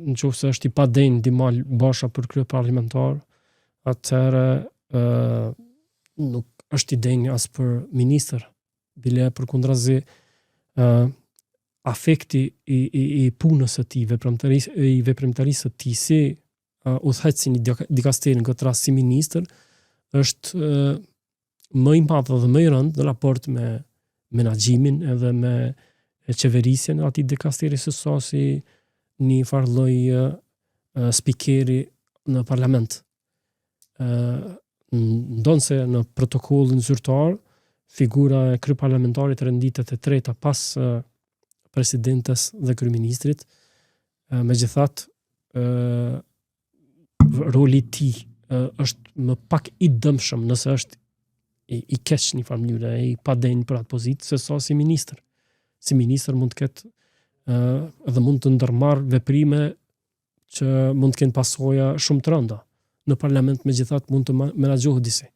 nëse është i padenj Dimal Basha për krye parlamentar, atëherë nuk është i denj as për ministër. Bile përkundrazi afekti i punës së tij, veprimtarisë së tij si udhëheqësi një dikasteri, në këtë rast si ministër, është më i madh dhe më i rëndë në raport me menaxhimin edhe me qeverisjen e atij dikasteri se sa si një farë lloj spikeri në parlament. Ndonse në protokollin zyrtar figura e kryeparlamentarit renditet e treta pas presidentes dhe kryeministrit, megjithatë roli i tij është më pak i dëmshëm nëse është i keq një farë mënyre, i padenj për atë pozitë, se sa si ministër. Si ministër mund të ketë edhe mund të ndërmarr veprime që mund të kenë pasoja shumë të rënda. Në parlament megjithatë mund të menaxhohet disi.